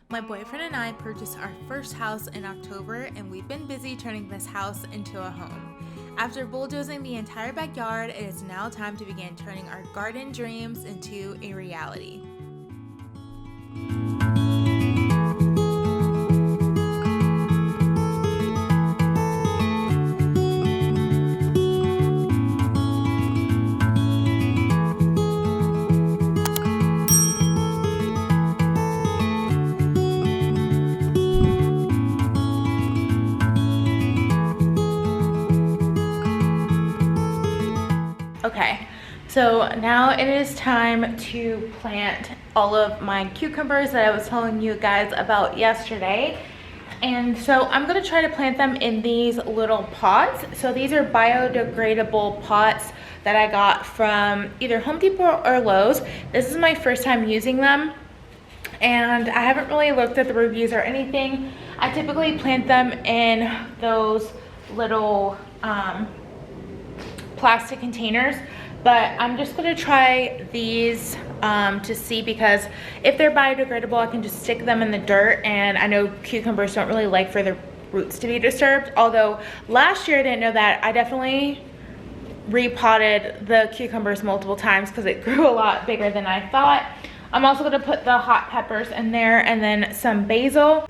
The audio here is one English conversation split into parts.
My boyfriend and I purchased our first house in October, and we've been busy turning this house into a home. After bulldozing the entire backyard, it is now time to begin turning our garden dreams into a reality. Okay, so now it is time to plant all of my cucumbers that I was telling you guys about yesterday. And so I'm gonna try to plant them in these little pots. So these are biodegradable pots that I got from either Home Depot or Lowe's. This is my first time using them, and I haven't really looked at the reviews or anything. I typically plant them in those little plastic containers, but I'm just gonna try these to see, because if they're biodegradable, I can just stick them in the dirt, and I know cucumbers don't really like for their roots to be disturbed. Although last year I didn't know that. I definitely repotted the cucumbers multiple times because it grew a lot bigger than I thought. I'm also gonna put the hot peppers in there and then some basil.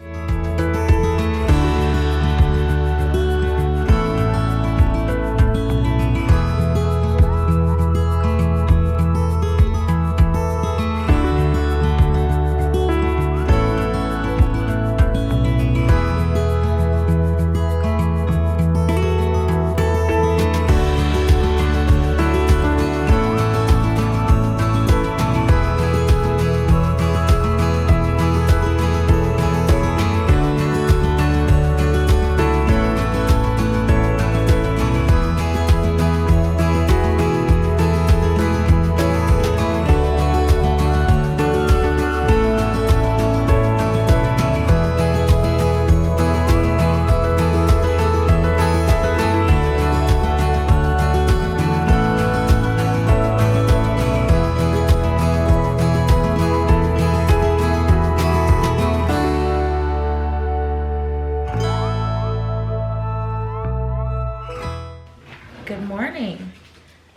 Good morning.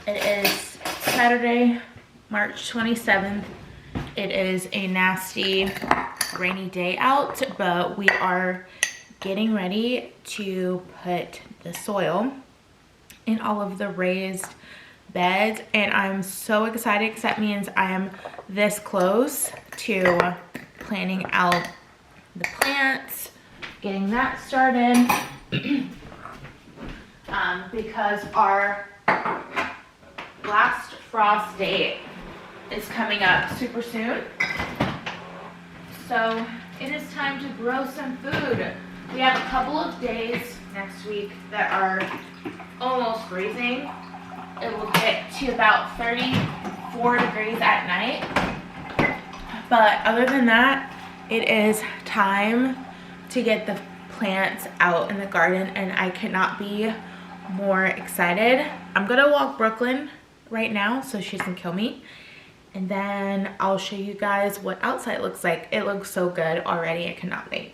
It is Saturday, March 27th. It is a nasty rainy day out, but we are getting ready to put the soil in all of the raised beds, and I'm so excited because that means I am this close to planting out the plants, getting that started. Because our last frost date is coming up super soon. So it is time to grow some food. We have a couple of days next week that are almost freezing. It will get to about 34 degrees at night. But other than that, it is time to get the plants out in the garden, and I cannot be more excited. I'm gonna walk Brooklyn right now so she doesn't kill me, and then I'll show you guys what outside looks like. It looks so good already. I cannot wait.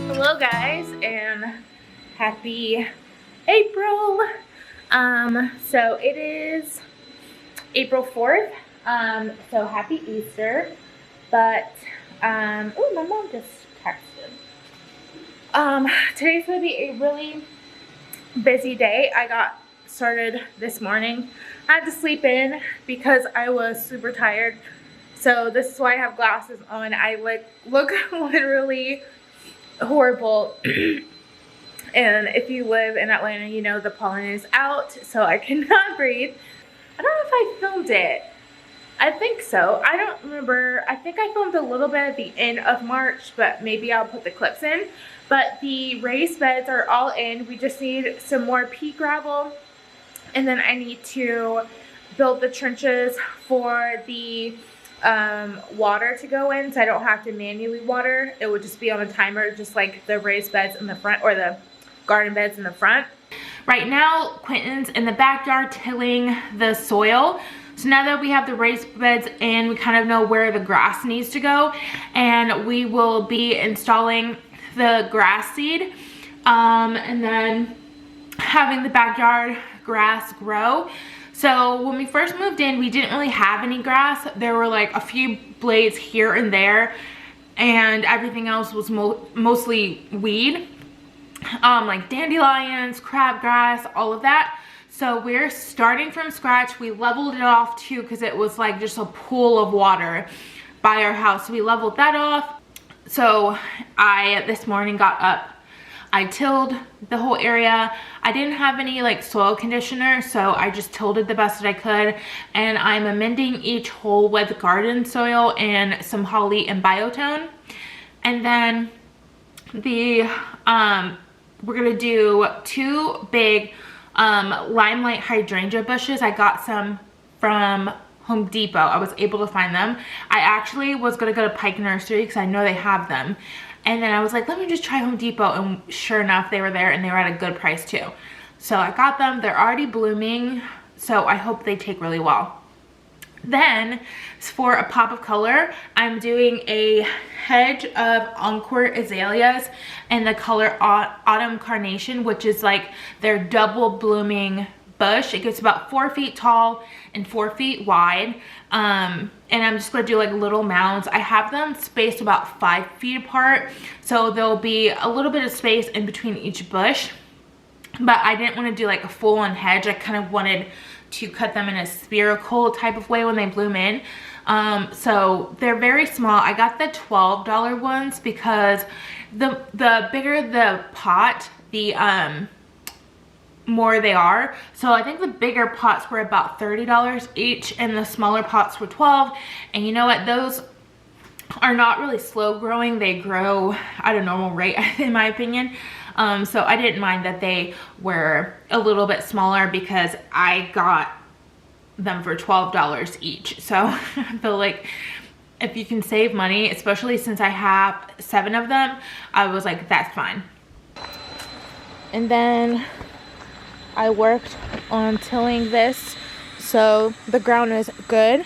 Hello guys, and happy April. So it is April 4th. So happy Easter. But, oh, my mom just texted. Today's gonna be a really busy day. I got started this morning. I had to sleep in because I was super tired. So this is why I have glasses on. I look literally horrible. And if you live in Atlanta, you know the pollen is out, so I cannot breathe. I don't know if I filmed it. I think so. I don't remember. I think I filmed a little bit at the end of March, but maybe I'll put the clips in. But the raised beds are all in. We just need some more pea gravel. And then I need to build the trenches for the water to go in, so I don't have to manually water. It would just be on a timer, just like the raised beds in the front, or the garden beds in the front. Right now, Quentin's in the backyard tilling the soil. So now that we have the raised beds in, we kind of know where the grass needs to go, and we will be installing the grass seed, and then having the backyard grass grow. So when we first moved in, we didn't really have any grass. There were like a few blades here and there, and everything else was mostly weed, like dandelions, crabgrass, all of that. So we're starting from scratch. We leveled it off too because it was like just a pool of water by our house. So we leveled that off. So I this morning got up, I tilled the whole area. I didn't have any like soil conditioner, so I just tilled it the best that I could, and I'm amending each hole with garden soil and some holly and biotone. And then the we're gonna do 2 big limelight hydrangea bushes. I got some from Home Depot. I was able to find them. I actually was gonna go to Pike Nursery because I know they have them. And then I was like, let me just try Home Depot, and sure enough, they were there and they were at a good price too. So I got them. They're already blooming, so I hope they take really well. Then, for a pop of color, I'm doing a hedge of Encore azaleas in the color Autumn Carnation, which is like their double blooming bush. It gets about 4 feet tall and 4 feet wide. And I'm just gonna do like little mounds. I have them spaced about 5 feet apart, so there'll be a little bit of space in between each bush. But I didn't want to do like a full-on hedge. I kind of wanted to cut them in a spherical type of way when they bloom in. So they're very small. I got the $12 ones because the bigger the pot, the more they are. So I think the bigger pots were about $30 each, and the smaller pots were $12. And you know what, those are not really slow growing. They grow at a normal rate in my opinion. So I didn't mind that they were a little bit smaller because I got them for $12 each. So I feel like if you can save money, especially since I have 7 of them, I was like, that's fine. And then I worked on tilling this, so the ground is good.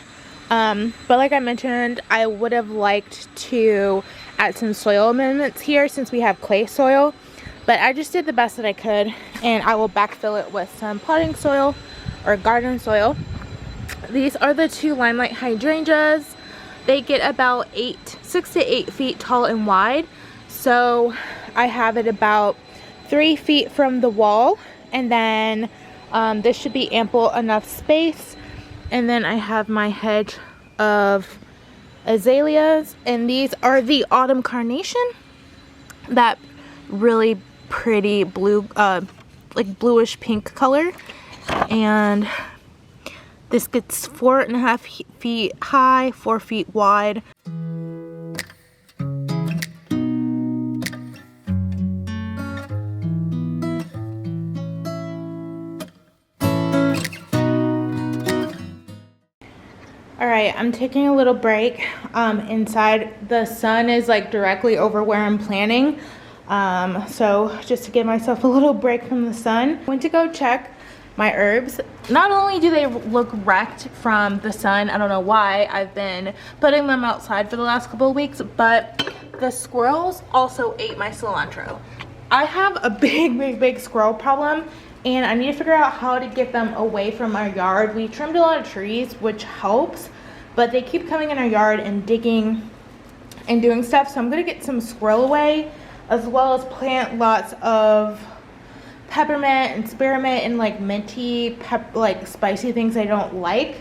But like I mentioned, I would have liked to add some soil amendments here since we have clay soil. But I just did the best that I could, and I will backfill it with some potting soil or garden soil. These are the 2 limelight hydrangeas. They get about 6 to 8 feet tall and wide. So I have it about 3 feet from the wall. And then this should be ample enough space. And then I have my hedge of azaleas, and these are the Autumn Carnation, that really pretty blue, like bluish pink color. And this gets 4.5 feet high, 4 feet wide. Alright, I'm taking a little break inside. The sun is like directly over where I'm planting. So just to give myself a little break from the sun. Went to go check my herbs. Not only do they look wrecked from the sun, I don't know why, I've been putting them outside for the last couple of weeks, but the squirrels also ate my cilantro. I have a big squirrel problem, and I need to figure out how to get them away from our yard. We trimmed a lot of trees, which helps, but they keep coming in our yard and digging and doing stuff. So I'm gonna get some squirrel away, as well as plant lots of peppermint and spearmint and like minty, like spicy things I don't like.